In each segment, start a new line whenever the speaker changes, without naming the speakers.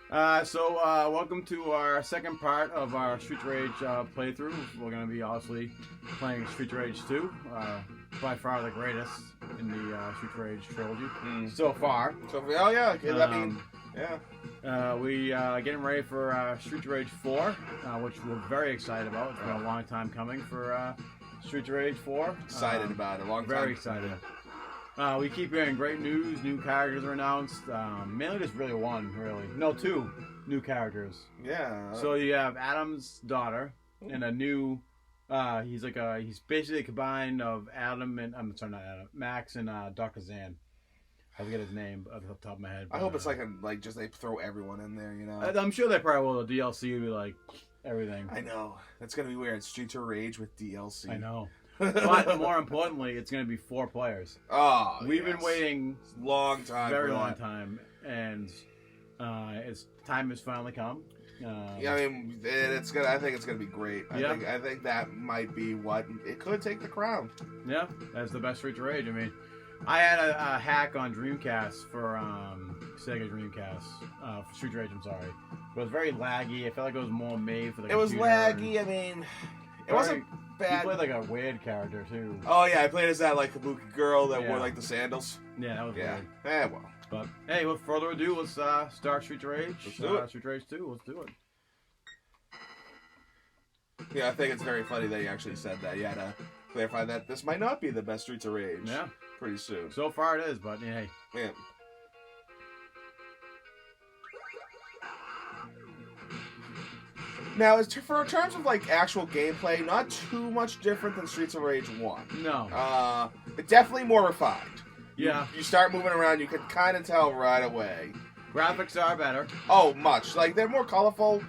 Welcome to our second part of our Street Rage playthrough. We're going to be obviously playing Street Rage 2, by far the greatest in the Street Rage trilogy so far.
Oh yeah,
We getting ready for Street Rage 4, which we're very excited about. It's been a long time coming for Street Rage 4.
Excited about it, long time.
Very excited. We keep hearing great news. New characters are announced. Mainly just really one, really. No, two new characters.
Yeah.
So you have Adam's daughter and a new. He's basically a combine of Adam and not Adam, Max and Dr. Zan. I forget his name off the top of my head. But,
I hope it's just they throw everyone in there, you know.
I'm sure they probably will. The DLC will be like everything.
I know. That's gonna be weird. Streets of Rage with DLC.
I know. But more importantly, it's going to be 4 players.
Oh,
we've been waiting
long time,
very long time, and it's time has finally come.
Yeah, I mean, it's gonna. I think it's gonna be great. I think that might be what it could take the crown.
Yeah, that's the best Street Rage. I mean, I had a hack on Dreamcast for Sega Dreamcast for Street Rage. I'm sorry, but it was very laggy. I felt like it was more made for the.
It was laggy. I mean, it wasn't bad.
You played like a weird character too.
Oh yeah, I played as that like kabuki girl that wore like the sandals.
Yeah, that was weird.
Yeah, well.
But hey, without further ado, let's start Street Rage.
Let's do it.
Street Rage 2. Let's do it.
Yeah, I think it's very funny that you actually said that. You had to clarify that this might not be the best Streets of Rage.
Yeah.
Pretty soon.
So far it is, but hey.
Yeah. Now, for terms of like actual gameplay, not too much different than Streets of Rage 1.
No.
But definitely more refined.
Yeah.
You start moving around, you can kind of tell right away.
Graphics are better.
Oh, much. Like, they're more colorful.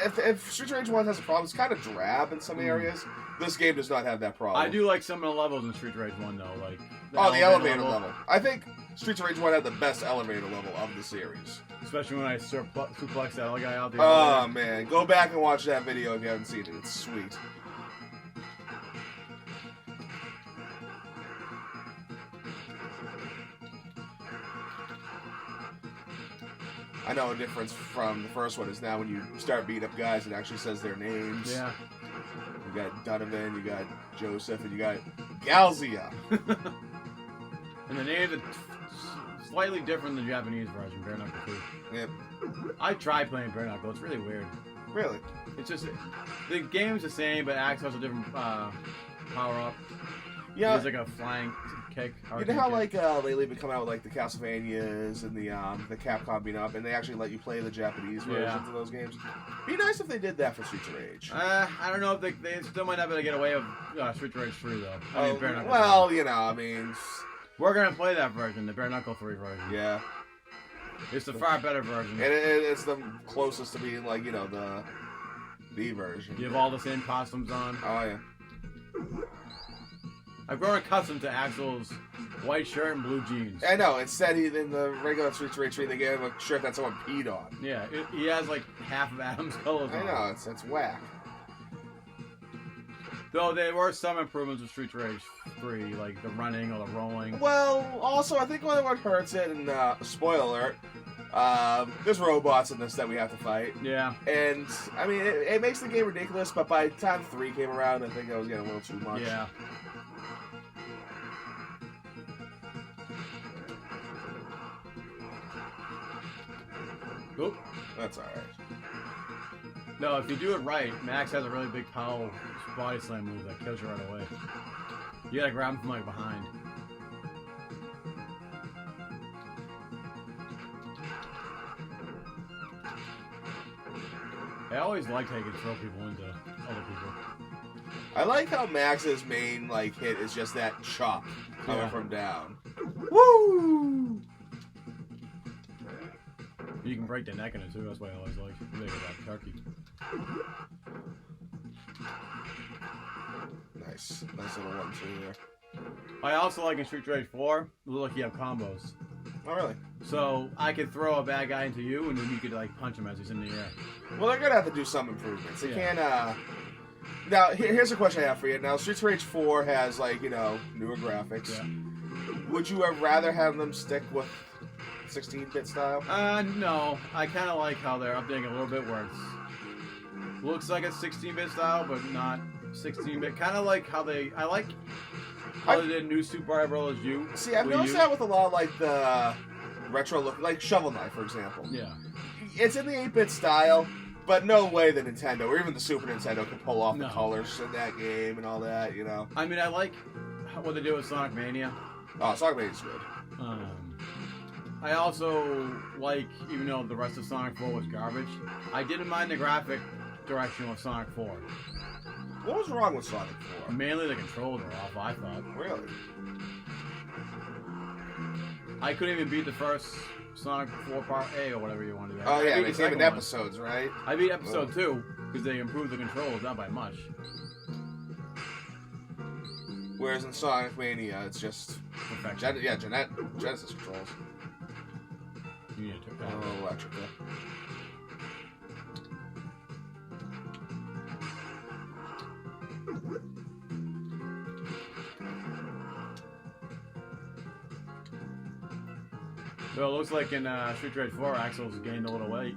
If Streets of Rage 1 has a problem, it's kind of drab in some areas. This game does not have that problem.
I do like some of the levels in Street Rage 1, though. Like
the elevator level. I think Streets of Rage 1 had the best elevator level of the series.
Especially when I suplex that other guy out there.
Oh, man. Go back and watch that video if you haven't seen it. It's sweet. I know a difference from the first one is now when you start beating up guys, it actually says their names.
Yeah.
You got Donovan, you got Joseph, and you got Galzia.
And the names are slightly different than the Japanese version, Bare Knuckle 2.
Yep.
I tried playing Bare Knuckle. It's really weird.
Really?
It's just the game's the same, but Axe has a different power up.
Yeah.
There's like a flying kick.
You know how like lately we come out with like the Castlevanias and the Capcom beat up, and they actually let you play the Japanese versions of those games. Be nice if they did that for Streets of Rage.
I don't know if they still might not be able to get away with Street Rage 3 though. I mean, Bare Knuckle 3.
Well, you know, I mean,
we're gonna play that version, the Bare Knuckle 3 version.
Yeah.
It's the far better version.
And it's the closest to being like, you know, the version.
You have all the same costumes on.
Oh yeah.
I've grown accustomed to Axel's white shirt and blue jeans.
I know. Instead, in the regular Streets of Rage 3, they gave him a shirt that someone peed on.
Yeah, he has like half of Adam's colors on.
I know. It's whack.
Though there were some improvements with Street Rage 3, like the running or the rolling.
Well, also, I think what hurts it, and spoiler alert, there's robots in this that we have to fight.
Yeah.
And, I mean, it makes the game ridiculous, but by the time 3 came around, I think I was getting a little too much.
Yeah. Oop.
That's alright.
No, if you do it right, Max has a really big power body slam move that kills you right away. You gotta grab him from like behind. I always liked how you could throw people into other people.
I like how Max's main hit is just that chop coming from down.
Woo! You can break the neck in it too, that's why I always like make it that turkey.
Nice little 1-2 there.
I also like in Street Rage 4, look, you have combos.
Oh, really?
So I could throw a bad guy into you, and then you could punch him as he's in the air.
Well, they're gonna have to do some improvements. They can't. Now, here's a question I have for you. Now, Street Rage 4 has newer graphics.
Yeah.
Would you have rather have them stick with 16-bit style?
No. I kind of like how they're updating a little bit where it looks like it's 16-bit style, but not 16-bit. Kind of like how I like how they did New Super Mario Bros. U.
See, I've noticed that with a lot of like the retro look, like Shovel Knight, for example.
Yeah.
It's in the 8-bit style, but no way the Nintendo or even the Super Nintendo could pull off the colors in that game and all that, you know.
I mean, I like what they do with Sonic Mania.
Oh, Sonic Mania's good.
I also like, even though the rest of Sonic 4 was garbage, I didn't mind the graphic direction of Sonic 4.
What was wrong with Sonic 4?
Mainly the controls were awful, I thought.
Really?
I couldn't even beat the first Sonic 4 Part A or whatever you want to do.
Oh yeah, they came in episodes, right?
I beat episode 2 because they improved the controls, not by much.
Whereas in Sonic Mania, it's just Genesis controls.
You need to turn
that electrical.
Well, it looks like in Street Fighter 4, Axel's gained a little weight.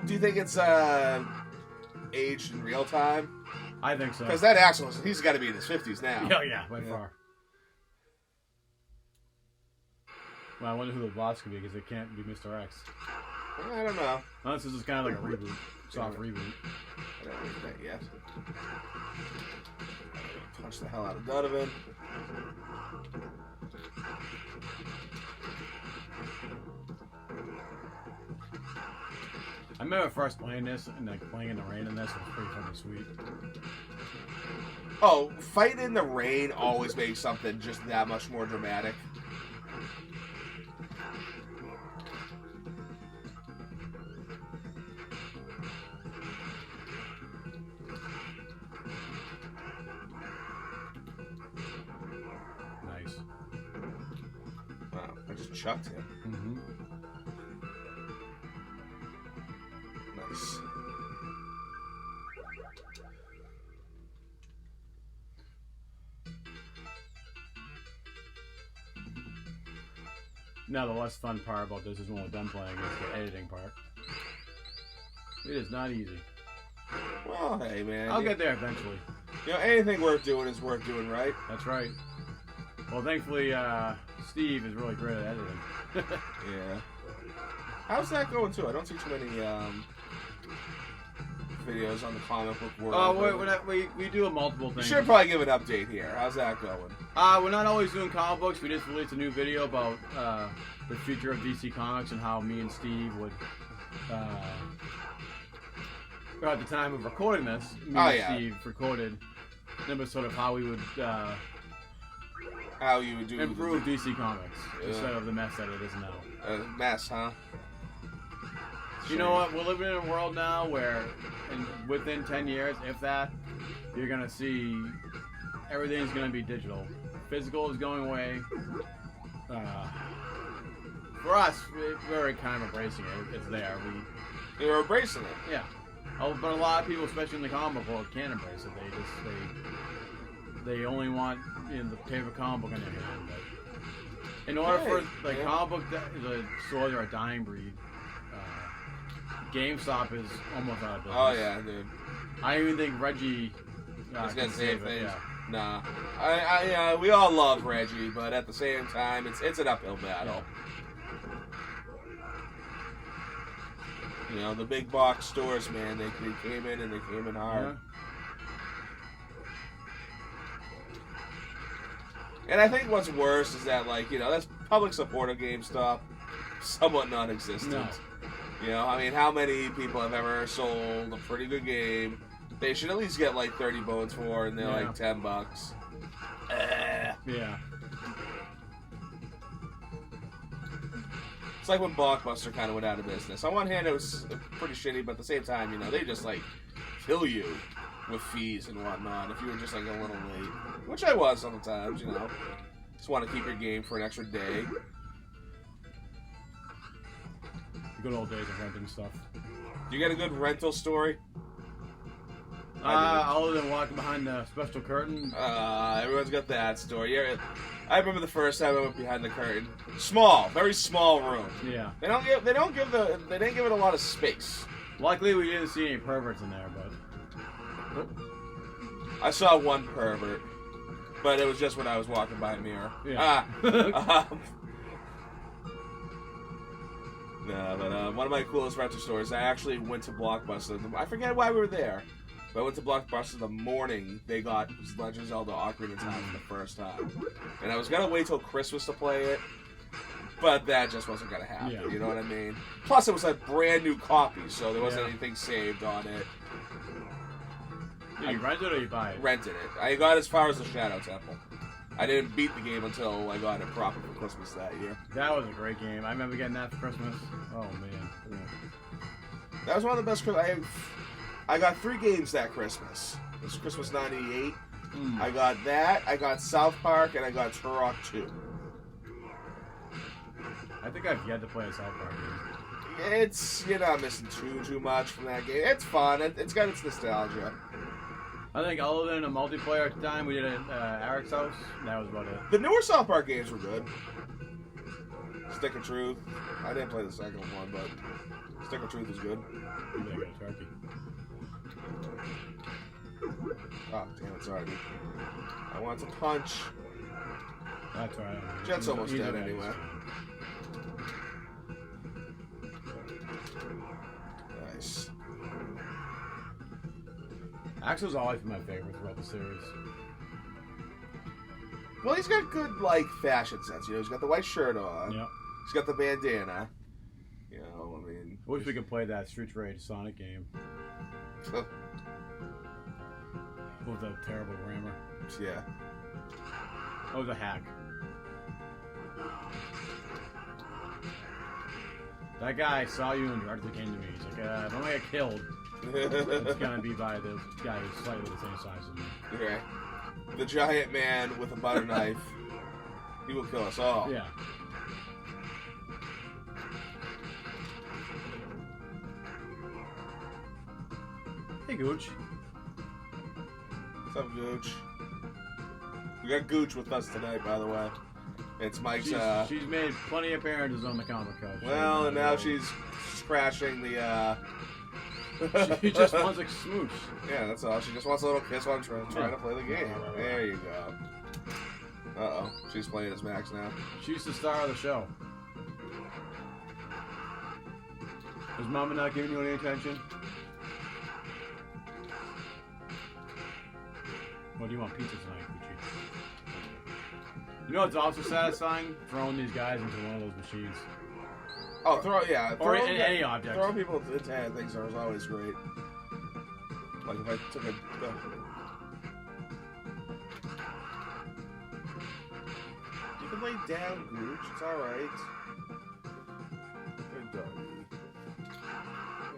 Do you think it's aged in real time?
I think so.
Because that Axel, he's got to be in his 50s now.
Yeah, by far. Well, I wonder who the boss could be, because it can't be Mr. X.
I don't know.
Unless this is kind of like a reboot. Soft reboot.
I don't think that yet. Punch the hell out of Donovan.
I remember first playing this and like playing in the rain, and this was pretty fucking sweet.
Oh, fighting in the rain always makes something just that much more dramatic.
Nice.
Wow, I just chucked him.
Mm-hmm.
Nice.
Now, the less fun part about this is when we're done playing is the editing part. It is not easy.
Well, hey, man.
I'll get there eventually.
You know, anything worth doing is worth doing, right?
That's right. Well, thankfully, Steve is really great at editing.
Yeah. How's that going, too? I don't see too many videos on the comic book world.
Oh, we do multiple things.
You should probably give an update here. How's that going?
We're not always doing comic books. We just released a new video about the future of DC Comics and how me and Steve would, at the time of recording this, Steve recorded an episode of how we would
how you would do
improve DC Comics instead of the mess that it is now.
Mess, huh?
You know what? We're living in a world now where, within 10 years, if that, you're gonna see everything's gonna be digital. Physical is going away. For us, we're kind of embracing it. It's there.
You're embracing it.
Yeah. Oh, but a lot of people, especially in the comic book world, can't embrace it. They only want the paper comic book in their hand. But in order for comic book, the stores are a dying breed. GameStop is almost out of business.
Oh yeah, dude.
I even think Reggie
can save things.
Yeah.
Nah, we all love Reggie, but at the same time, it's an uphill battle. Yeah. You know, the big box stores, man, they came in and they came in hard. Yeah. And I think what's worse is that, that's public support of GameStop, somewhat non-existent.
No.
You know, I mean, how many people have ever sold a pretty good game? They should at least get 30 bones for, and they're $10.
Yeah.
It's like when Blockbuster kind of went out of business. On one hand, it was pretty shitty, but at the same time, they just kill you with fees and whatnot if you were just a little late. Which I was sometimes, Just want to keep your game for an extra day.
Good old days of renting stuff.
You got a good rental story?
Other than walking behind the special curtain.
Everyone's got that story. I remember the first time I went behind the curtain. Small, very small room.
Yeah.
They didn't give it a lot of space.
Luckily, we didn't see any perverts in there, but.
I saw one pervert, but it was just when I was walking by a mirror.
Yeah.
No, but one of my coolest rental stores, I actually went to Blockbuster. I forget why we were there, but I went to Blockbuster the morning they got Legend of Zelda Ocarina of Time for the first time. And I was going to wait till Christmas to play it, but that just wasn't going to happen,
Yeah.
You know what I mean? Plus, it was a brand new copy, so there wasn't
Yeah.
anything saved on it.
Did you rent it or you buy it?
Rented it. I got as far as the Shadow Temple. I didn't beat the game until I got it proper for Christmas that year.
That was a great game. I remember getting that for Christmas. Oh, man.
That was one of the best Christmas. I got 3 games that Christmas. It was Christmas '98. I got that, I got South Park, and I got Turok 2.
I think I've yet to play a South Park game.
You're not missing too much from that game. It's fun. It's got its nostalgia.
I think other than a multiplayer time we did at Eric's house, that was about it.
The newer South Park games were good. Stick of Truth. I didn't play the second one, but Stick of Truth is good.
You better get a turkey.
Oh, damn it, sorry, dude. I want to punch.
That's alright.
Jet's almost dead anyway. Nice.
Axel's always been my favorite throughout the series.
Well, he's got good, fashion sense. He's got the white shirt on.
Yep.
He's got the bandana. I mean...
I wish we could play that Streets Rage Sonic game. With a terrible grammar.
Yeah.
That was a hack. That guy saw you and directly came to me. He's like, if I'm gonna get killed, it's gonna be by the guy who's slightly the same size as me.
Okay. The giant man with a butter knife. He will kill us all.
Yeah. Hey, Gooch.
What's up, Gooch? We got Gooch with us tonight, by the way. It's Mike's,
She's made plenty of appearances on the comic couch.
Well, and now she's crashing the,
She just wants a smooch.
Yeah, that's all. She just wants a little kiss while I'm trying to play the game. There you go. Uh-oh. She's playing as Max now.
She's the star of the show. Is Mama not giving you any attention? What do you want pizza tonight, Gucci? You know what's also satisfying? Throwing these guys into one of those machines.
Oh,
Or any object.
Throwing people into things was always great. Like if I took a... You can lay down, Gooch. It's alright. Good doggy.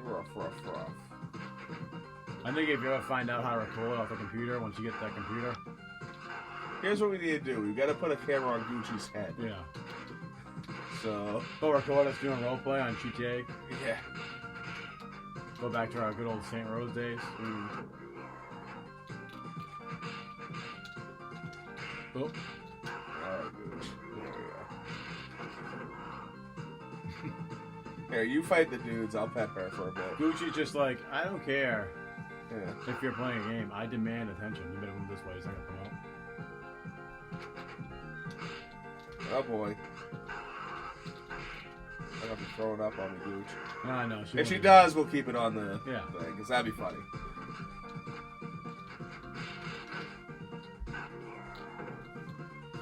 Ruff.
I think if you ever find out how to record off the computer, once you get that computer.
Here's what we need to do. We've got to put a camera on Gucci's head.
Yeah.
So...
Go record us doing roleplay on GTA.
Yeah.
Go back to our good old St. Rose days. Oh.
Alright, Gooch. There we go. Here, you fight the dudes. I'll pet her for a bit.
Gucci's just like, I don't care
Yeah.
if you're playing a game. I demand attention. You better move this way. He's not gonna come out.
Oh boy. I'm gonna be throwing up on me, Gooch.
No, I know.
If she does, we'll keep it on the
Yeah.
thing, because that'd be funny.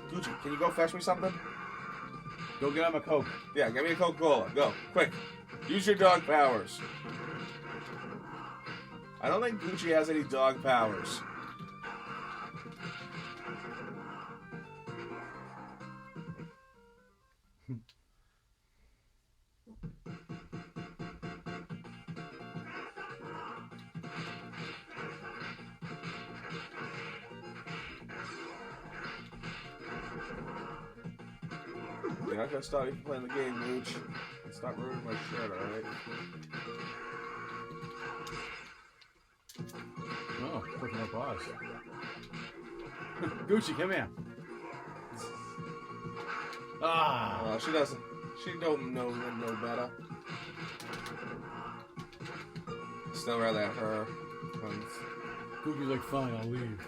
Gucci, can you go fetch me something?
Go get him a Coke.
Yeah, get me a Coca-Cola. Go, quick. Use your dog powers. I don't think Gucci has any dog powers. You're not gonna stop me from playing the game, Gooch. Stop ruining my shirt, alright?
Oh, quick applause. Gucci, come here. Ah.
She doesn't. She don't know no better. Still rather have her.
Googie's like, fine, I'll leave.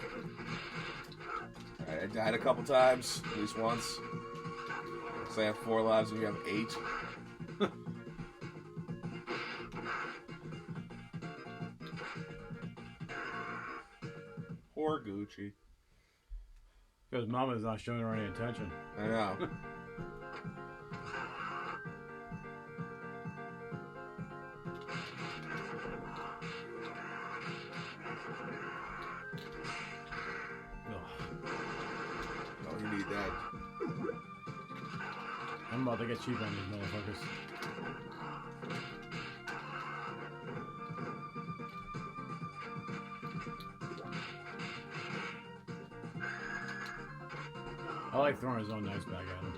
I died a couple times, at least once. So I have 4 lives and you have 8. Poor Gucci.
Because Mama's not showing her any attention.
I know. Oh, you need that.
I'm about to get cheap on these motherfuckers. I like throwing his own knives back at him.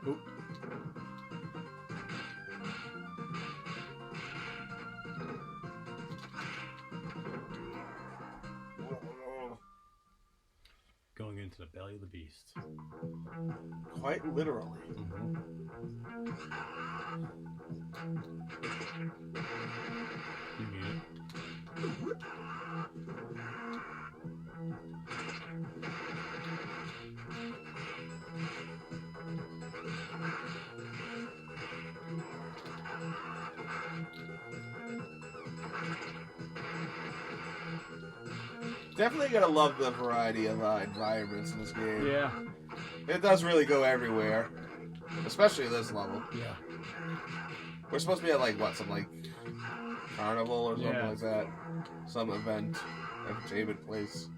Oop. Going into the belly of the beast.
Quite literally.
You need it.
Definitely gotta love the variety of environments in this game.
Yeah.
It does really go everywhere. Especially this level.
Yeah.
We're supposed to be at like what, some like carnival or something
Yeah.
like that. Some event, entertainment place.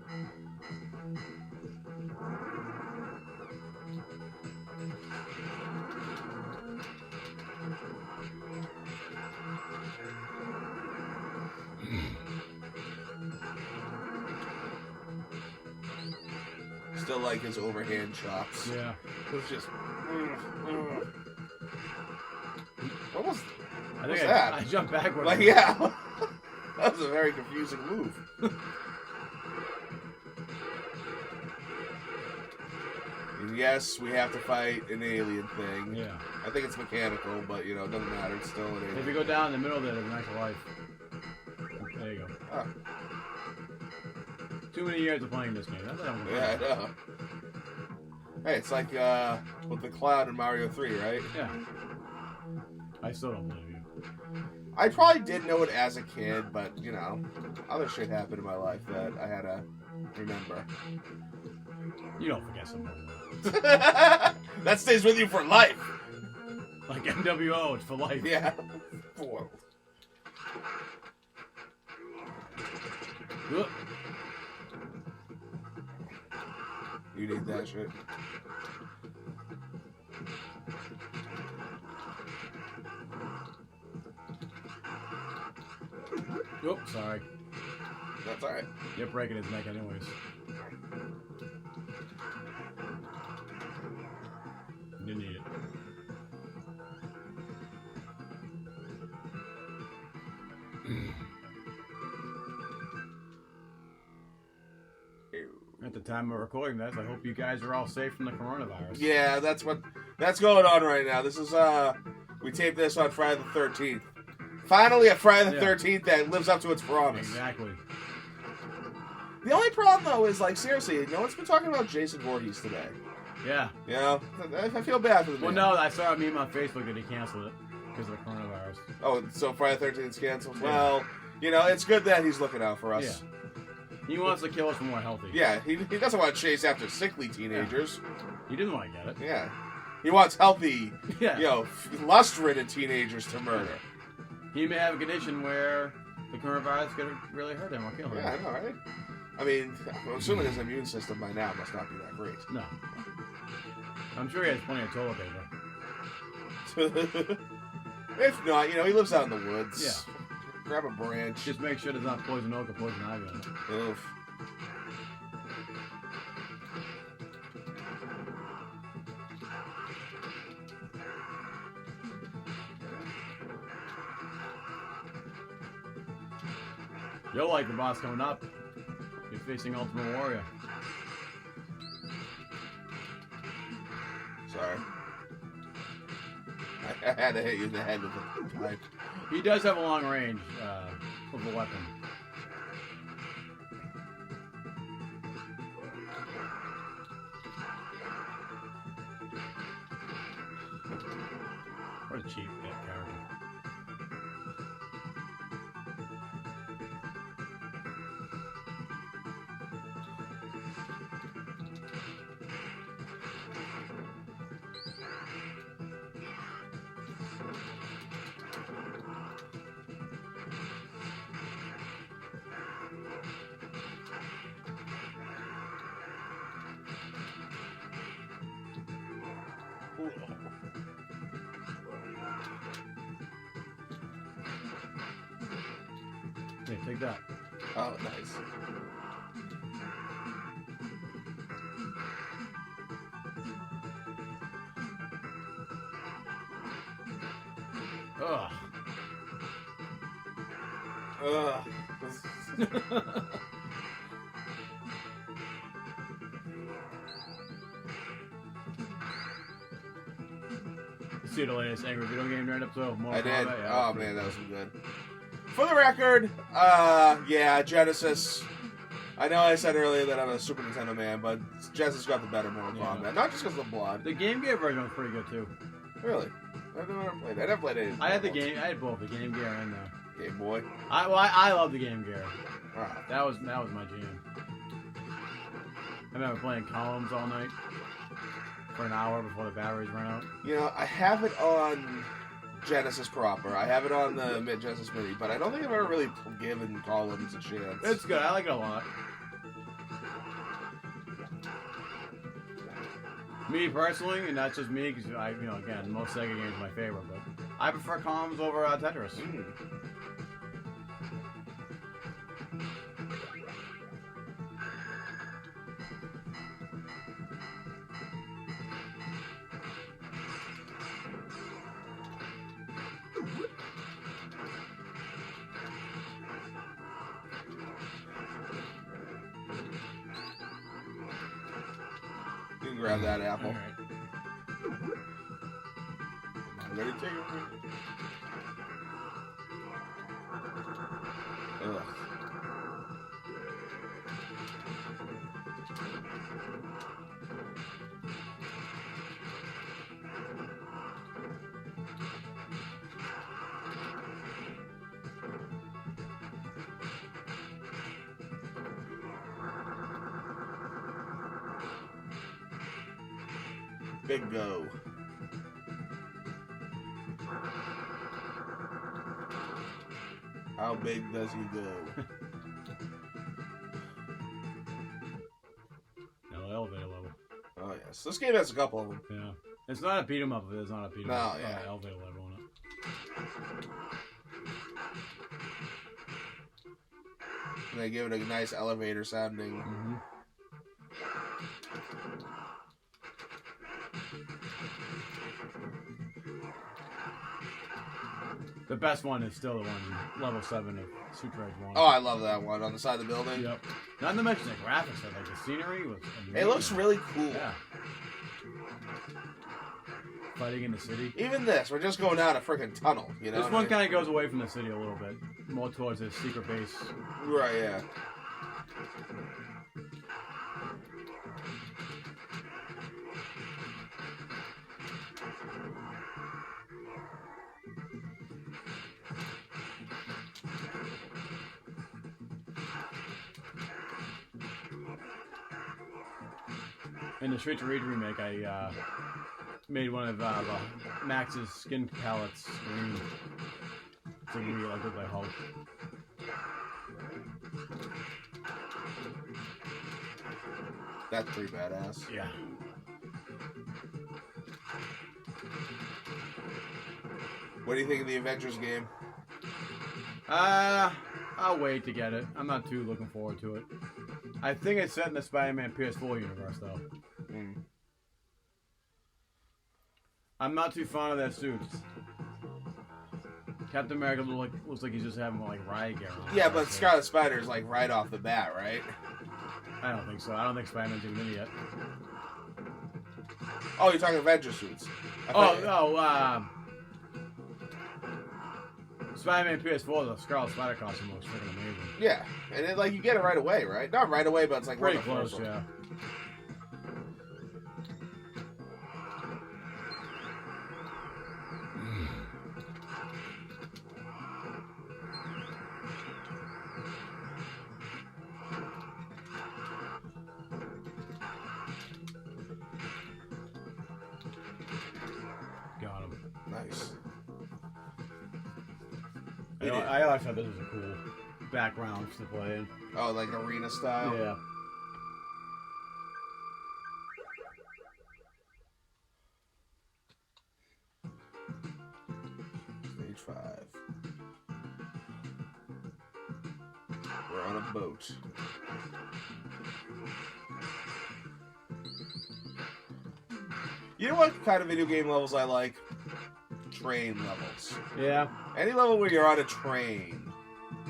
Still like his overhand chops.
Yeah.
It's just. What was?
I
What's
think
that?
I jumped backwards.
Like, yeah. That was a very confusing move. And yes, we have to fight an alien thing.
Yeah.
I think it's mechanical, but you know, it doesn't matter. It's still an alien.
If you go down in the middle there, there's an actual life. There you go.
Ah.
Too many years of playing this game. That's what I'm
Yeah, I know. Hey, it's like with the cloud in Mario 3, right?
Yeah. I still don't believe you.
I probably did know it as a kid, but, you know, other shit happened in my life that I had to remember.
You don't forget something.
That stays with you for life.
Like NWO, it's for life.
Yeah. Whoa.
Look.
You need that shit.
Oops, sorry.
That's alright.
You're breaking his neck anyways. You need it. At the time of recording this, I hope you guys are all safe from the coronavirus.
Yeah, that's going on right now. This is we taped this on Friday the 13th. Finally, a Friday the 13th that lives up to its promise.
Exactly.
The only problem though is like seriously, no one's been talking about Jason Voorhees today.
Yeah.
You know, I feel bad for the man.
Well, no, I saw a meme on Facebook that he canceled it because of the coronavirus.
Oh, so Friday the 13th is canceled.
Yeah.
Well, you know, it's good that he's looking out for us.
Yeah. He wants to kill us when we're healthy.
Yeah, he doesn't want to chase after sickly teenagers.
He didn't want to get it.
Yeah. He wants healthy,
Yeah.
you know, lust-ridden teenagers to murder.
He may have a condition where the coronavirus could really hurt him or kill him.
Yeah, I know, right? I mean, I'm assuming his immune system by now must not be that great.
No. I'm sure he has plenty of toilet paper.
If not, you know, he lives out in the woods.
Yeah.
Grab a branch.
Just make sure there's not poison oak or poison ivy on it.
Oof.
You'll like the boss coming up. facing Ultimate Warrior.
Sorry. I had to hit you in the head with the pipe.
He does have a long range of a weapon. What a cheap character. Hey, take that.
Oh, nice.
Ugh.
Ugh.
See the latest Angry Video Game Nerd episode?
I did.
Yeah,
Oh, man, that was good. For the record, yeah, Genesis. I know I said earlier that I'm a Super Nintendo man, but Genesis got the better Mortal Kombat. Not just because of the blood.
The Game Gear version was pretty good, too.
Really? I've never played it. I never played it.
I had both the Game Gear and the
Game Boy.
I love the Game Gear.
Wow.
That was my jam. I remember playing Columns all night for an hour before the batteries ran out.
You know, I have it on Genesis proper. I have it on the Genesis Mini, but I don't think I've ever really given Columns a chance.
It's good. I like it a lot. Me personally, and that's just me, because again, most Sega games are my favorite, but I prefer Columns over Tetris.
Mm. You can grab that apple.
All right.
Ready to take it? Ugh. Big go. How big does he go?
No, elevator level.
Oh yes, this game has a couple of them.
Yeah. It's not a beat 'em up if it's not a beat 'em
No,
up.
yeah.
Elevator level on it.
And they give it a nice elevator sounding.
Mm-hmm. The best one is still the one level 7 of Sutra Edge 1.
Oh, I love that one on the side of the building.
Yep. Not to mention the graphics, but like the scenery was amazing.
It looks really cool.
Yeah. Fighting in the city.
Even this, we're just going down a freaking tunnel, you know?
This one kind of goes away from the city a little bit, more towards the secret base.
Right, yeah.
In the Streets of Rage remake, I made one of Max's skin palettes green. So he looked like Hulk.
That's pretty badass.
Yeah.
What do you think of the Avengers game?
I'll wait to get it. I'm not too looking forward to it. I think it's set in the Spider-Man PS4 universe, though.
Mm.
I'm not too fond of their suits. Captain America looks like he's just having like riot gear on.
Yeah, but Scarlet Spider's like right off the bat, right?
I don't think so. I don't think Spider-Man's even in yet.
Oh, you're talking Avenger suits.
Spider-Man PS4, the Scarlet Spider costume looks freaking amazing.
Yeah, and it, like you get it right away, right? Not right away, but it's like
Pretty close, yeah. Got him.
Nice.
I always thought this was a cool background to play in.
Oh, like arena style?
Yeah.
Stage 5. We're on a boat. You know what kind of video game levels I like? Train levels.
Yeah.
Any level where you're on a train.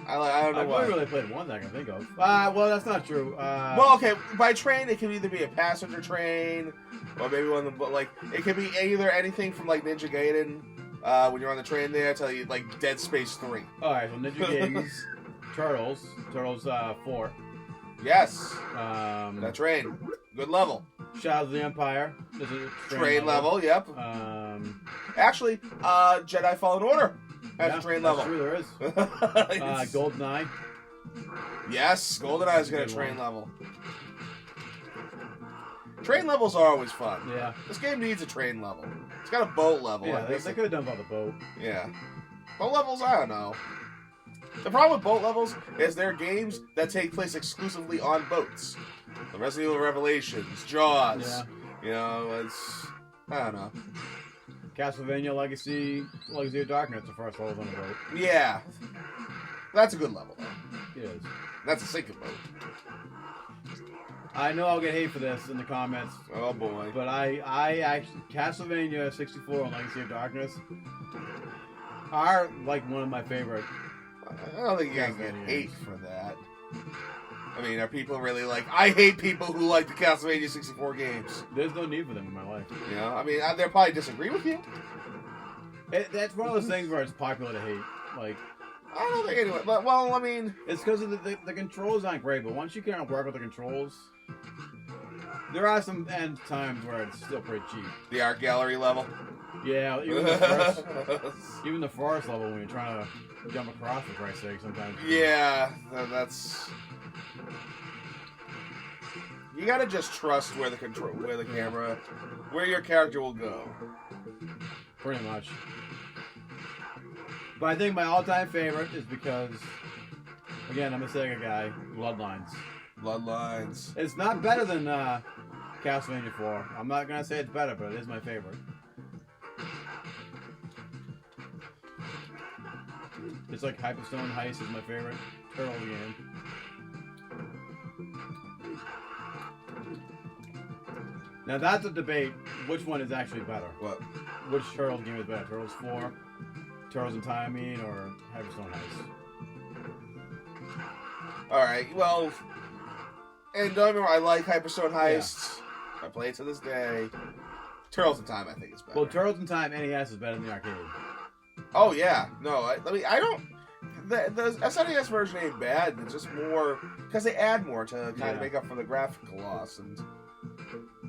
I don't know
I've
why.
only really played one that I can think of. Well, that's not true.
Well, okay, by train it can either be a passenger train, or maybe one of the like it could be either anything from like Ninja Gaiden, when you're on the train there, tell you like Dead Space 3.
Alright, so Ninja Gaiden's Turtles 4.
Yes,
Um,
that train, good level.
Shadows of the Empire. There's a
Train level, yep. Actually, Jedi Fallen Order has a train level.
True, there is. GoldenEye.
Yes, GoldenEye's got a train level. Train levels are always fun.
Yeah.
This game needs a train level. It's got a boat level.
Yeah, they could have done about the boat.
Yeah. Boat levels, I don't know. The problem with boat levels is they're games that take place exclusively on boats. The Resident Evil Revelations, Jaws.
Yeah.
You know, it's... I don't know.
Castlevania Legacy of Darkness, the first level on the boat.
Yeah. That's a good level, though.
It is.
That's a sinking boat.
I know I'll get hate for this in the comments.
Oh, boy.
But I actually... Castlevania 64 and Legacy of Darkness are, like, one of my favorite.
I don't think you guys get hate for that. I mean, are people really like... I hate people who like the Castlevania 64 games.
There's no need for them in my life.
You know? I mean, they'll probably disagree with you.
That's one of those things where it's popular to hate. Like...
I don't think anyway. But, well, I mean...
It's because the controls aren't great, but once you can work with the controls... There are some times where it's still pretty cheap.
The art gallery level?
Yeah, even the forest level when you're trying to jump across, for Christ's sake, sometimes.
Yeah, that's... You gotta just trust where the camera, where your character will go.
Pretty much. But I think my all-time favorite is because, again, I'm a Sega guy, Bloodlines.
Bloodlines.
It's not better than Castlevania 4. I'm not gonna say it's better, but it is my favorite. It's like Hyperstone Heist is my favorite Turtle game. Now that's a debate. Which one is actually better?
What?
Which Turtles game is better? Turtles 4, Turtles in Time, I mean, or Hyperstone Heist?
Alright, well... And don't remember, I like Hyperstone Heist. Yeah. I play it to this day. Turtles in Time, I think, is better.
Well, Turtles in Time NES is better than the arcade.
Oh, yeah. No, I don't... The SNES version ain't bad. It's just more... Because they add more to kind of make up for the graphical loss, and...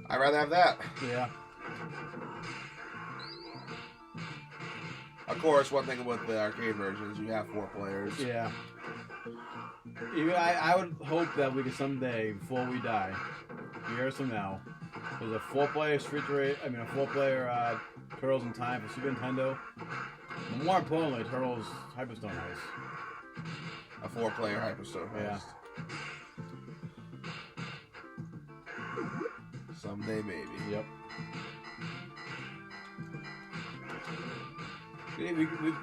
I'd rather have that.
Yeah.
Of course, one thing with the arcade version is you have 4 players.
Yeah. I would hope that we could someday, before we die, years from now, there's a 4-player a 4-player Turtles in Time for Super Nintendo. But more importantly, Turtles Hyperstone Heist.
A 4-player Hyperstone Heist.
Yeah.
Someday, maybe.
Yep.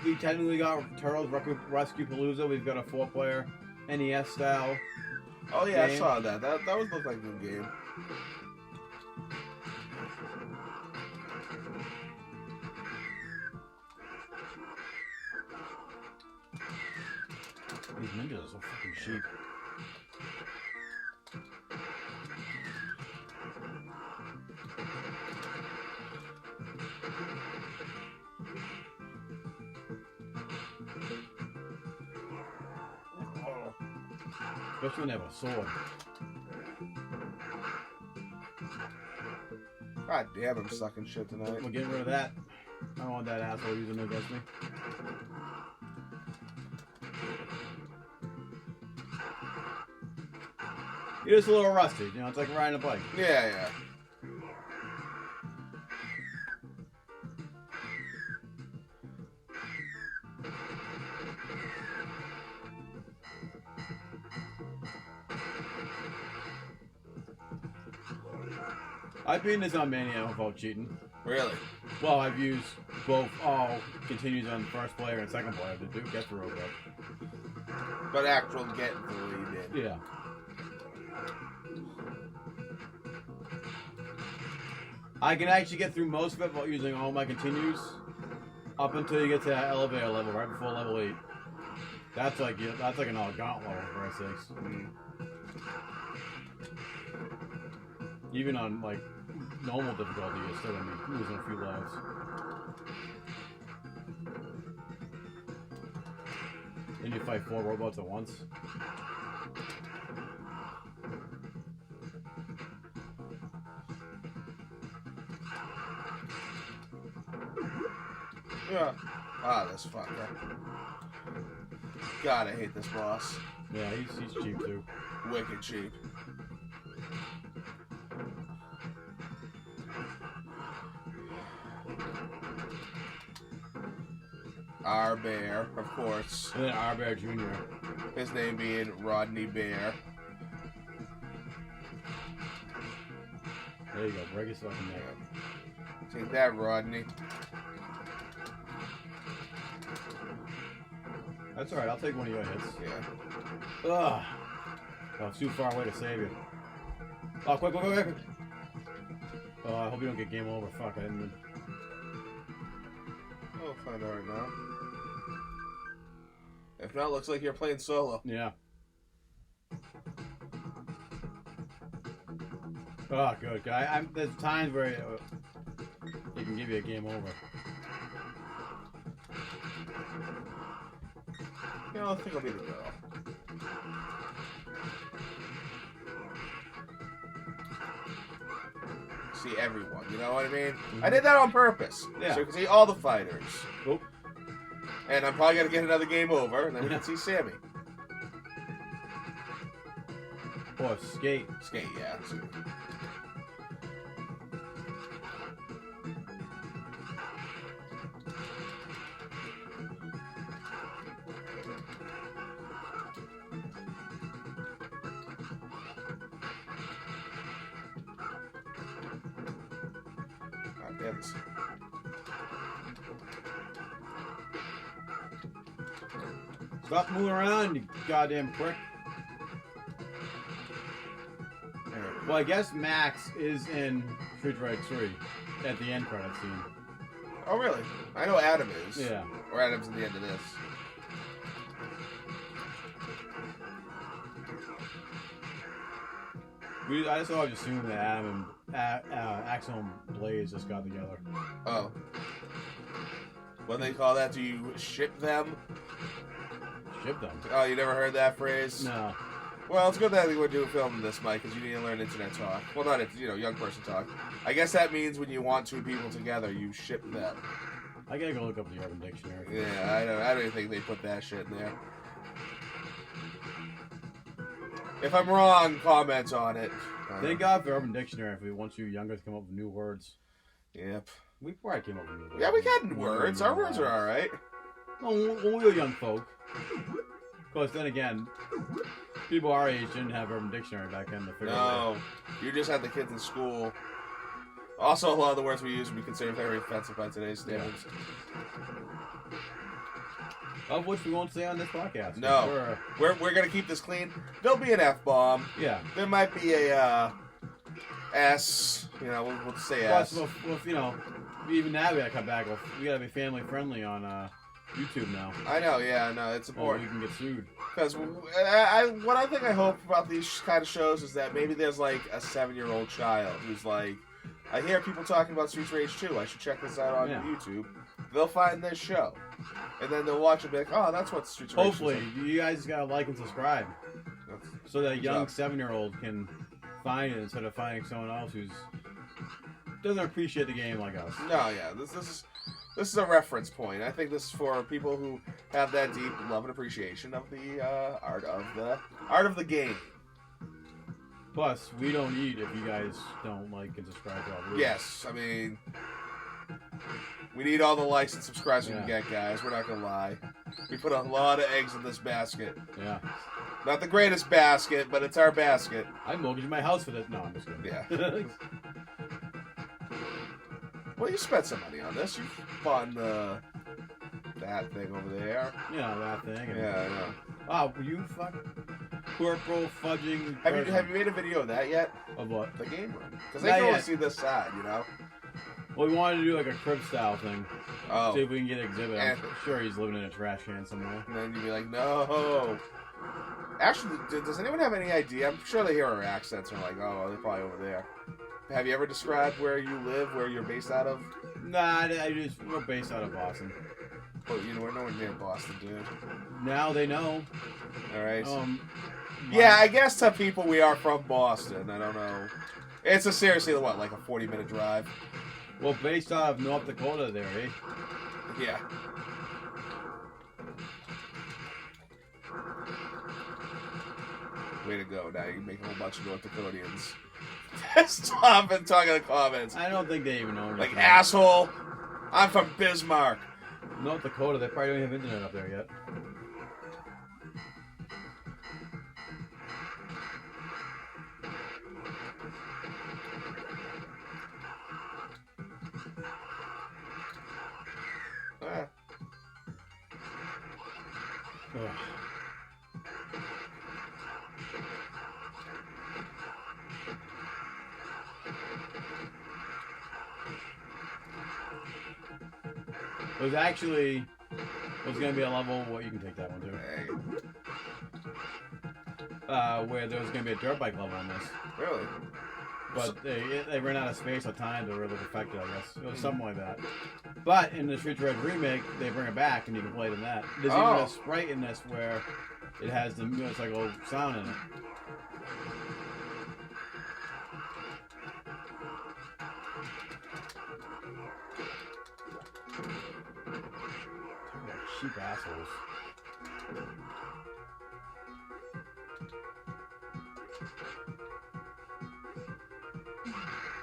We technically got Turtles Rescue Palooza. We've got a 4-player NES style.
Oh yeah,
game.
I saw that. That would look like a good game.
These ninjas are so fucking cheap. Especially when they have a sword.
God damn, I'm sucking shit tonight.
We're getting rid of that. I don't want that asshole using it against me. You're just a little rusty, you know, it's like riding a bike.
Yeah, yeah.
I've beaten this on Mania without cheating.
Really?
Well, I've used both all continues on first player and second player to get the robot.
But actual getting through what you did.
Yeah. I can actually get through most of it while using all my continues up until you get to that elevator level, right before level 8. That's like an all gauntlet level for S6.
Mm.
Even on like normal difficulty, you're still gonna be losing a few lives. Then you fight 4 robots at once.
Yeah. Ah, this fucker. God, I hate this boss.
Yeah, he's cheap too.
Wicked cheap. Our Bear, of course.
And then our Bear Jr.
His name being Rodney Bear.
There you go, break his fucking neck.
Take that, Rodney.
That's alright, I'll take one of your hits.
Yeah.
Ugh. Oh, it's too far away to save you. Oh, quick, quick, quick, quick. Oh, I hope you don't get game over. Fuck, I didn't.
We'll find out right now. If not, looks like you're playing solo.
Yeah. Oh, good. There's times where he can give you a game over.
You know, I think I'll be the girl. See everyone, you know what I mean?
Mm-hmm.
I did that on purpose.
Yeah.
So you can see all the fighters.
Oop.
And I'm probably going to get another game over, and then we can see Sammy.
Or skate.
Skate, yeah. God damn it.
Stop moving around, you goddamn prick. Well, I guess Max is in Street Fighter 3 at the end credit scene.
Oh, really? I know Adam is.
Yeah.
Or Adam's at the end of this.
I just always assumed that Adam and Axel and Blaze just got together.
Oh. What do they call that? Do you ship them?
Ship them?
Oh, you never heard that phrase?
No.
Well, it's good that we're doing filming this, Mike, because you need to learn internet talk. Well, not young person talk. I guess that means when you want two people together, you ship them.
I gotta go look up the Urban Dictionary.
Yeah, I don't even think they put that shit in there. If I'm wrong, comment on it.
Thank God for Urban Dictionary if we want you younger to come up with new words.
Yep.
We probably came up with new words.
Yeah, we got words. Our words are alright.
Well, when we were young folk. Of course, then again, people our age didn't have Urban Dictionary back then to figure out.
No, you just had the kids in school. Also, a lot of the words we use would be considered very offensive by today's standards.
Of which we won't say on this podcast.
No, we're gonna keep this clean. There'll be an F-bomb.
Yeah.
There might be a S. You know, we'll say S.
Plus, you know, even now we gotta cut back. We gotta be family friendly on YouTube now.
I know, yeah, no, it's
Or
important.
you can get sued.
Because what I hope about these kind of shows is that maybe there's like a 7-year-old child who's like, I hear people talking about Streets Rage 2. I should check this out on YouTube. They'll find this show, and then they'll watch it and be like, oh, that's what Streets Rage 2 is.
Hopefully, you guys gotta like and subscribe. so that young 7-year-old can find it instead of finding someone else who's doesn't appreciate the game like us.
No, yeah, this is a reference point. I think this is for people who have that deep love and appreciation of the art of the game.
Plus, we don't eat if you guys don't like and subscribe to our videos.
Yes, I mean, we need all the likes and subscribes we can get, guys. We're not gonna lie. We put a lot of eggs in this basket.
Yeah.
Not the greatest basket, but it's our basket.
I mortgaged my house for this. No, I'm just kidding.
Yeah. Well, you spent some money on this. You bought that thing over there.
Yeah, that thing.
Yeah, I know.
Oh, you fuck corporal fudging.
Have you made a video of that yet?
Of what?
The game room. Because I can only see this side, you know.
Well, we wanted to do like a crib style thing.
Oh.
See if we can get an exhibit. I'm sure he's living in a trash can somewhere.
And then you'd be like, no. Actually, does anyone have any idea? I'm sure they hear our accents and are like, oh, they're probably over there. Have you ever described where you live, where you're based out of?
Nah, we're based out of Boston.
Oh, you know, we're nowhere near Boston, dude.
Now they know.
All right. Yeah, I guess to people we are from Boston. I don't know. It's seriously, what, like a 40-minute drive?
Well, based out of North Dakota there, eh?
Yeah. Way to go. Now you can make a whole bunch of North Dakotians. Stop and talk in the comments.
I don't think they even know.
Like, asshole, I'm from Bismarck.
North Dakota, they probably don't have internet up there yet. There's going to be a level, you can take that one too. Where there's going to be a dirt bike level on this.
Really?
But they ran out of space or time to really perfect it, I guess. It was something like that. But in the Street Red remake, they bring it back and you can play it in that. There's even a sprite in this where it has the motorcycle sound in it. Cheap assholes.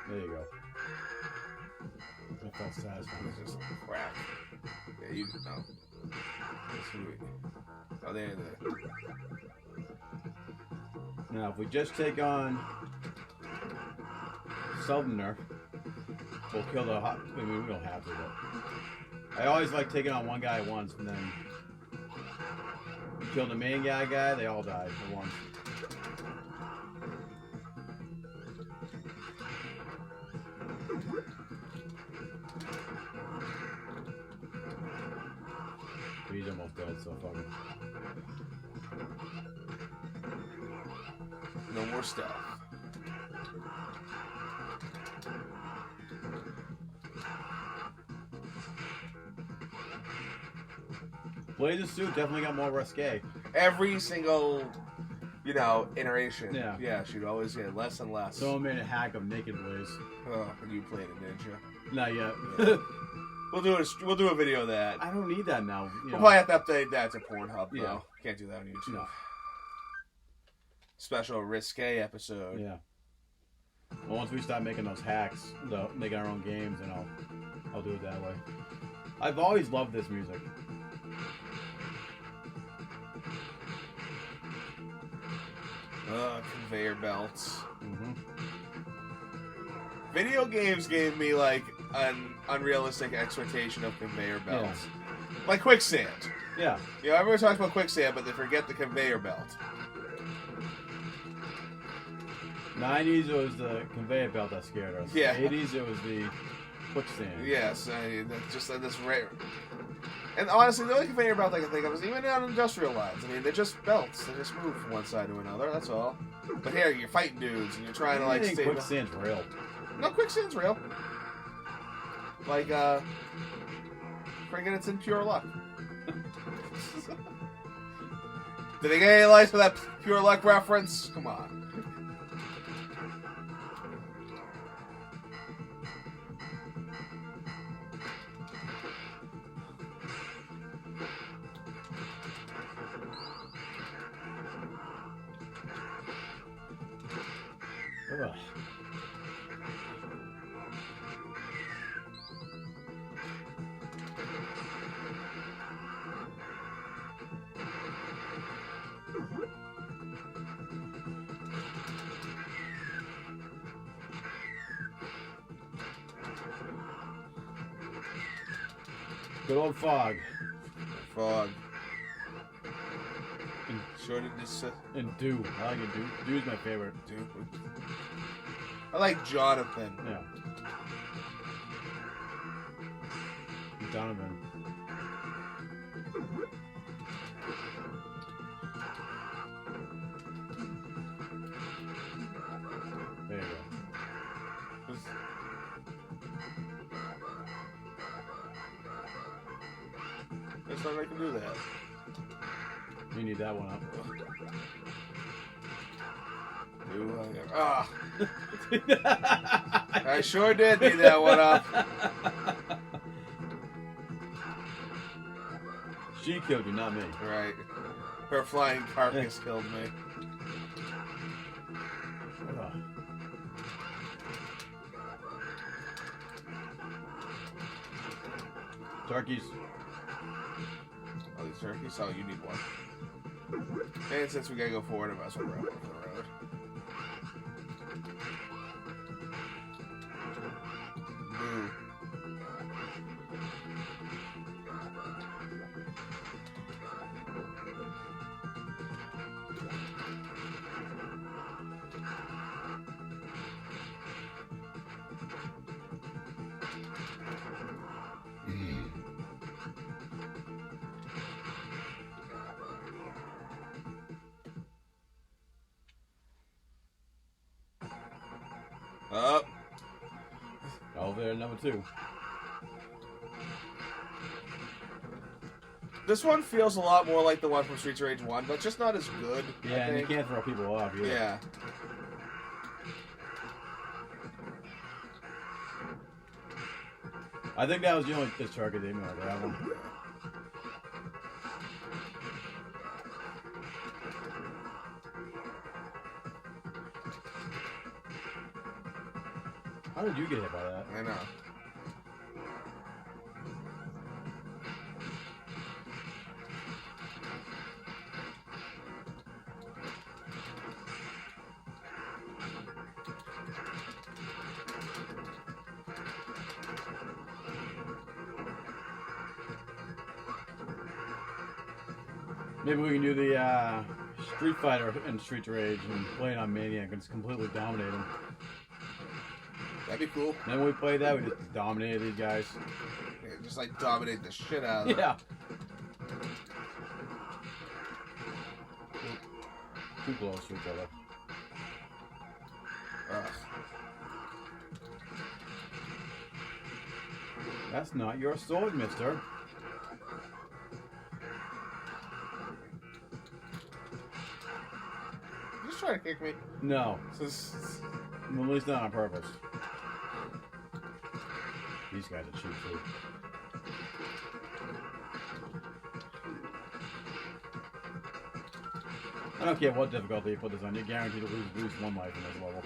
There you go. That felt satisfying.
It's just crap. Yeah, you know. Sweet. Oh, there.
Now, if we just take on Southerner, we'll kill the hot. I mean, we don't have to, but I always like taking on one guy at once, and then you kill the main guy, they all die at once. He's almost dead, so fuck him.
No more stuff.
Blazer suit definitely got more risque.
Every single, iteration.
Yeah.
She'd always get less and less.
Someone made a hack of Naked Blaze.
Oh, and you played it, didn't you?
Not yet.
We'll do a video of that.
I don't need that now.
We'll probably have to update that to Pornhub, though.
Yeah.
Can't do that on YouTube.
No.
Special risque episode.
Yeah. Well, once we start making those hacks, making our own games, then I'll do it that way. I've always loved this music.
Conveyor belts.
Mm-hmm.
Video games gave me like an unrealistic expectation of conveyor belts. Yeah. Like quicksand.
Yeah.
Everyone talks about quicksand, but they forget the conveyor belt.
90s, it was the conveyor belt that scared us.
Yeah.
80s, it was the quicksand.
Yes, I mean, just this rare. And honestly, the only conveyor belt I can think of is even on industrial lines. I mean, they're just belts. They just move from one side to another, that's all. But here, you're fighting dudes, and you're trying to, like, stay...
quicksand's real.
No, quicksand's real. Like, friggin' it's in pure luck. Did they get any likes for that pure luck reference? Come on.
Ugh. Good old fog.
Fog. Sure did this.
And Dew. I like it. Dew. Dew's my favorite.
Dude. I like Jonathan.
Yeah. Donovan. There you go.
It's not like I can do that.
You need that one up.
I sure did need that one up.
She killed you, not me.
Right. Her flying carcass killed me.
Ugh. Turkeys.
Oh, these turkeys? Oh, you need one. And since we gotta go forward, I might as well grab one for the road. Boo. Up.
Oh, there, number 2.
This one feels a lot more like the one from Streets of Rage 1, but just not as good.
Yeah, and you can't throw people off either.
Yeah.
I think that was the only target they made like that one. How did you get hit by that?
I know.
Maybe we can do the Street Fighter and Street Rage and play it on Maniac and just completely dominate them.
That'd be cool.
Then when we played that, we just dominated these guys.
Yeah, just like dominate the shit out of them.
Yeah. Too close to each other.
Ugh.
That's not your sword, mister.
You just trying to kick me?
No.
This
Well, at least not on purpose. These guys are cheap too. I don't care what difficulty you put this on, you're guaranteed to lose at least 1 life in this level.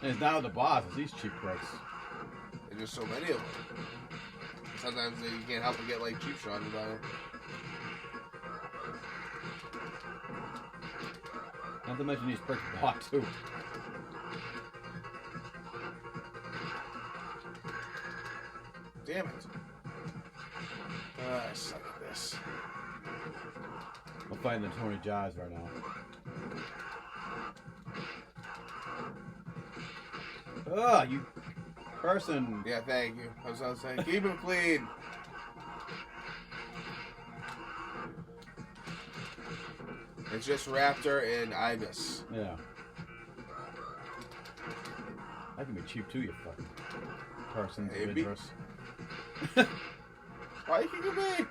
And it's not the boss, it's these cheap pricks.
There's just so many of them. Sometimes you can't help but get like cheap shot by them.
Not to mention these pricks bought too.
Damn it. I suck at this.
I'm fighting the Tony Jazz right now. Ugh, you person.
Yeah, thank you. I was saying, keep him clean. It's just Raptor and Ibis.
Yeah. That can be cheap too, you fucking persons of
Maybe.
interest.
Why you kicking me?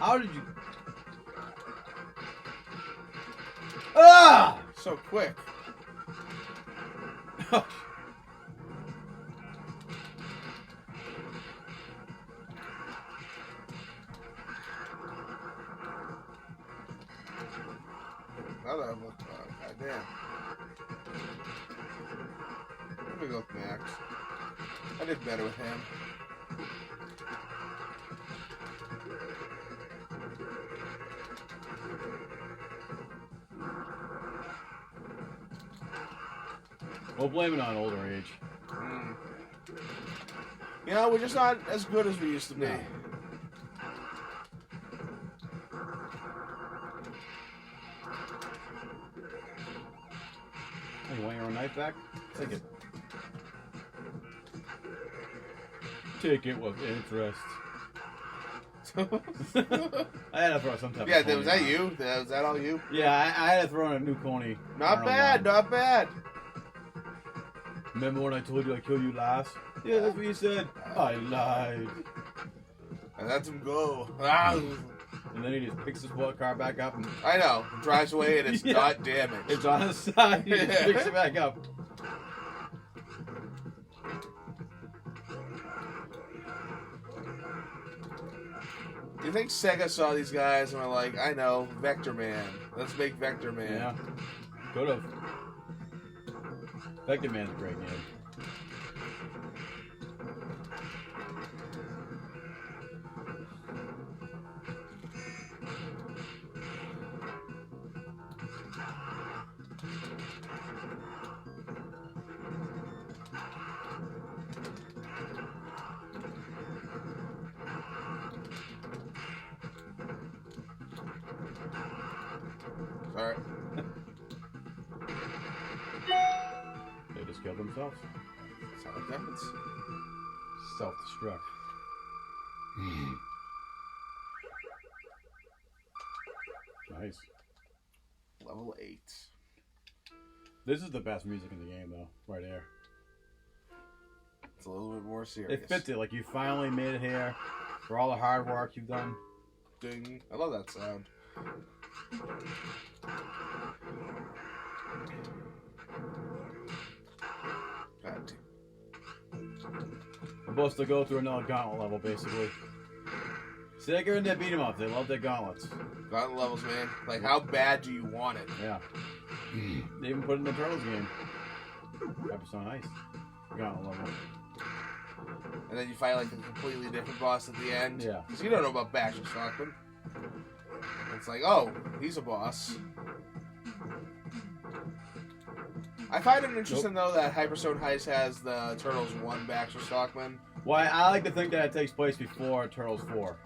How did you? Ah!
So quick. God damn. I'm gonna go with Max. I did better with him.
We'll blame it on older age.
You know, we're just not as good as we used to be.
No. Hey, you want your own knife back? Take it. Take it with interest. I had to throw some type of
Yeah,
coney
was that
on.
you? Was that all you?
Yeah, I had to throw in a new coney.
Not bad, not bad.
Remember when I told you I killed you last? Yeah, that's what you said. I lied.
I let him go. Ah.
And then he just picks his car back up and
I know. Drives away and it's
Yeah.
not damaged.
it's on his side. He just picks it back up.
Do you think Sega saw these guys and were like, I know, Vector Man. Let's make Vector Man.
Yeah, could have. Vector Man's a great game.
Sorry.
They just killed themselves.
That's how it happens.
Self-destruct. Nice.
Level 8.
This is the best music in the game, though. Right here.
It's a little bit more serious.
It fits it. Like, you finally made it here. For all the hard work you've done.
Ding. I love that sound. God damn.
We're supposed to go through another gauntlet level, basically. Sega and their beat 'em ups. They love their gauntlets.
Gauntlet levels, man. Like, how bad do you want it?
Yeah. They even put it in the Turtles game. Episode Ice. Gauntlet level.
And then you fight, like, a completely different boss at the end.
Yeah.
Because you don't know about Baxter Stockman. It's like, oh, he's a boss. I find it interesting, though, that Hyperstone Heist has the Turtles 1 Baxter Stockman.
Why, I like to think that it takes place before Turtles 4.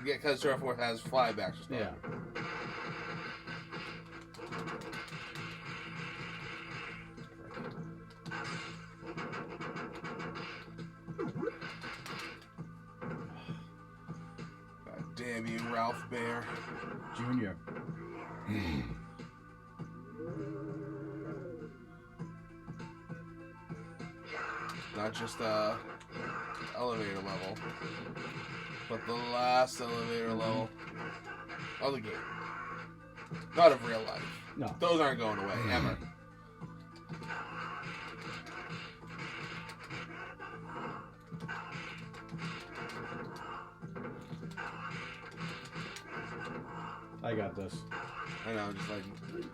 Yeah, because Turtle 4 has Fly Baxter Stockman.
Yeah.
God damn you, Ralph Bear.
Junior.
Not just elevator level, but the last elevator level of the game. Not of real life.
No.
Those aren't going away, ever.
I got this.
I know, just like,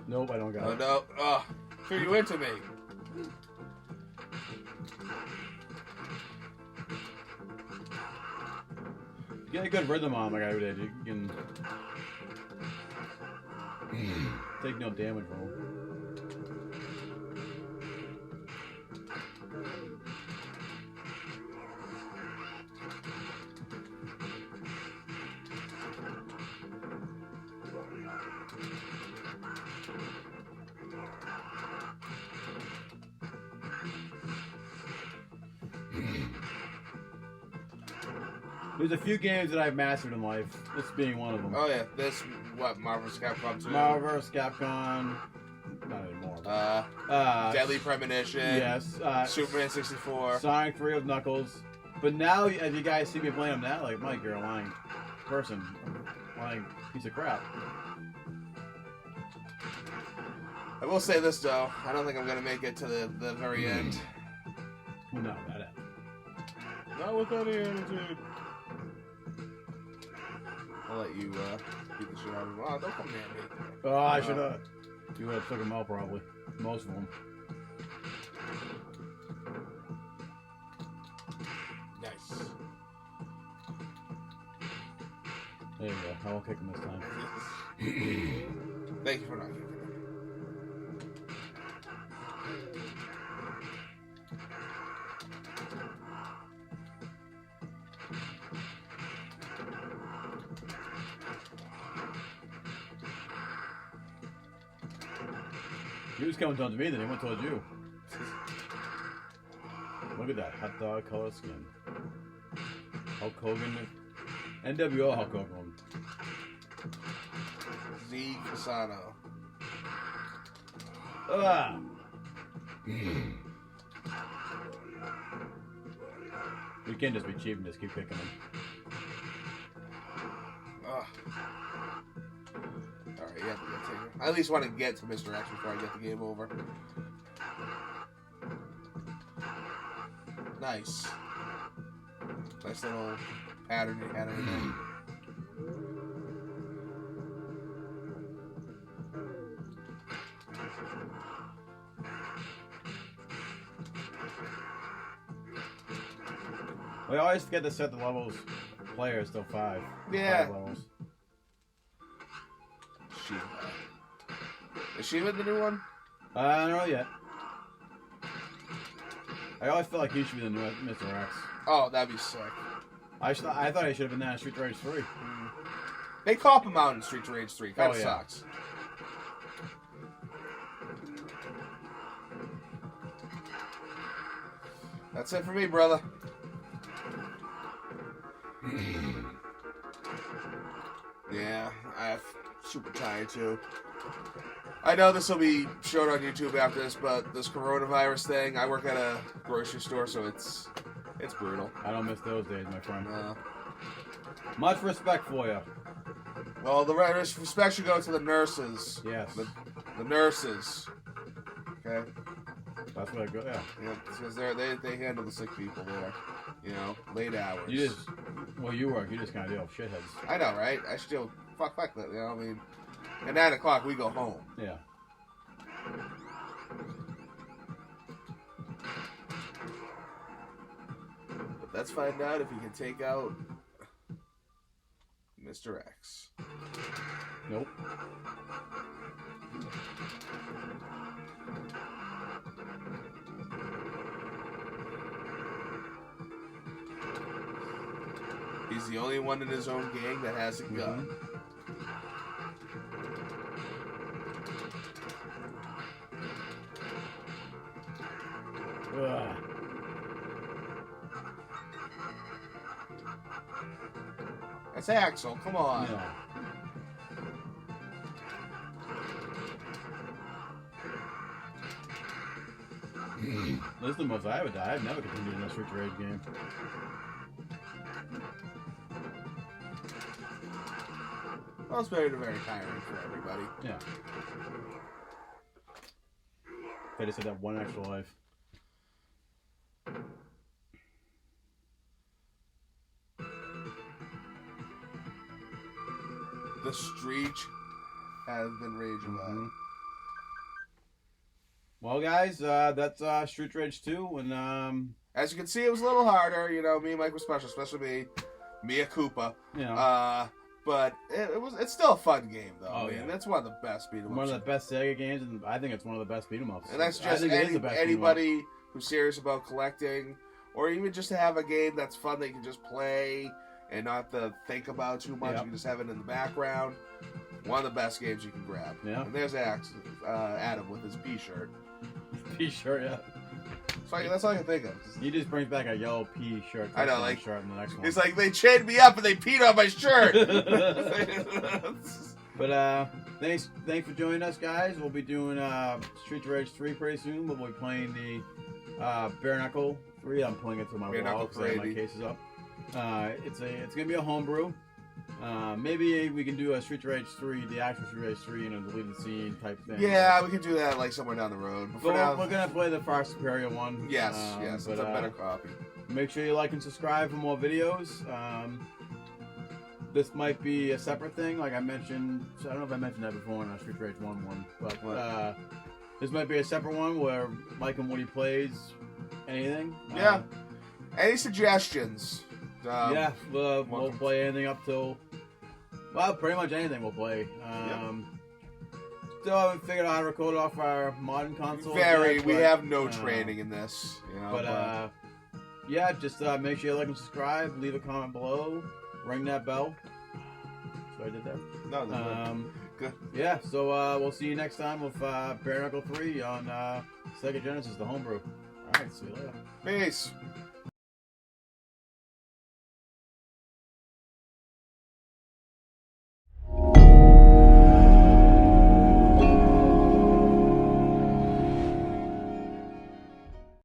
Nope, I don't got
oh
it.
no, oh, threw you into me.
Get a good rhythm on like I did. You can take no damage from him. There's a few games that I've mastered in life, this being one of them.
Oh yeah, this, what, Marvel's Capcom 2?
Marvel vs. Capcom, not anymore.
Deadly Premonition.
Yes.
Superman 64.
Sonic 3 with Knuckles. But now, as you guys see me playing them now, like, Mike, you're lying. person. Like, piece of crap.
I will say this though, I don't think I'm gonna make it to the very end.
No, not it. Not with any attitude.
I'll let you beat the shit out of him. Oh, don't come near me.
Oh, I should have. You would have took him out probably. Most of them.
Nice.
There you go. I won't kick him this time.
Thank you for not kicking him.
He was coming towards me, then he went towards you. Look at that hot dog color skin. Hulk Hogan. NWO Hulk Hogan.
Z Casano.
Ah! You can't just be cheap and just keep kicking him.
Ugh. Alright, you have to get taken. I at least want to get to Mr. X before I get the game over. Nice. Nice little pattern you had in there.
We always forget to set the levels. Players till 5.
Yeah.
5 levels.
Shiva. Is Shiva the new one?
I don't know yet. I always feel like he should be the new Mr. X.
Oh, that'd be sick.
I thought he should have been that in Street Rage 3.
They cop him out in Street Rage 3. Kinda sucks. That's it for me, brother. Yeah, I'm super tired too. I know this will be shown on YouTube after this, but this coronavirus thing, I work at a grocery store, so it's brutal.
I don't miss those days, my friend. Much respect for you.
Well, the respect should go to the nurses.
Yes.
The nurses. Okay?
That's what I go, yeah.
Yeah, because they handle the sick people there. You know, late hours.
You just, well, you work, you just kind of deal with shitheads.
I know, right? I still, fuck that, you know, I mean, at 9 o'clock we go home.
Yeah.
But let's find out if we can take out Mr. X.
Nope.
He's the only one in his own gang that has a gun.
Ugh.
That's Axel, come on.
Yeah. This is the most I ever died. I've never continued in a Street Rage game.
Well, it's very tiring for everybody.
Yeah. They just had that one extra life.
The streak has been raging on.
Well, guys, that's Street Rage 2, and
as you can see, it was a little harder. You know, me and Mike were special, especially Mia Koopa.
Yeah.
But it's still a fun game, though.
Oh,
I mean,
yeah.
that's one of the best beat 'em ups.
One of the best Sega games, and I think it's one of the best beat 'em ups.
And that's just anybody who's serious about collecting, or even just to have a game that's fun that you can just play and not to think about too much.
Yep.
You can just have it in the background. One of the best games you can grab.
Yeah.
And there's Adam with his P-shirt.
P-shirt, yeah.
So that's all I can think of.
He just brings back a yellow P shirt.
I know, like,
shirt in the next one.
It's like they chained me up and they peed on my shirt.
But thanks for joining us, guys. We'll be doing Street Rage 3 pretty soon. We'll be playing the Bare Knuckle 3. I'm playing it through my wall because I have my cases up. It's gonna be a homebrew. Maybe we can do a Street Rage 3, the actual Street Rage 3, in a deleted scene type thing.
Yeah, we can do that like somewhere down the road. But
we're gonna play the far superior one.
Yes, it's a better copy.
Make sure you like and subscribe for more videos. This might be a separate thing, like I mentioned. I don't know if I mentioned that before in our Street Rage 1 one, but this might be a separate one where Mike and Woody plays anything.
Yeah. Any suggestions?
We'll play anything up till. Well, pretty much anything we'll play. Still haven't figured out how to record off our modern console.
We have no training in this. You know,
just make sure you like and subscribe. Leave a comment below. Ring that bell. So I did that.
No. Good.
Yeah, so we'll see you next time with Bare Knuckle 3 on Sega Genesis, the homebrew. Alright, see you later.
Peace.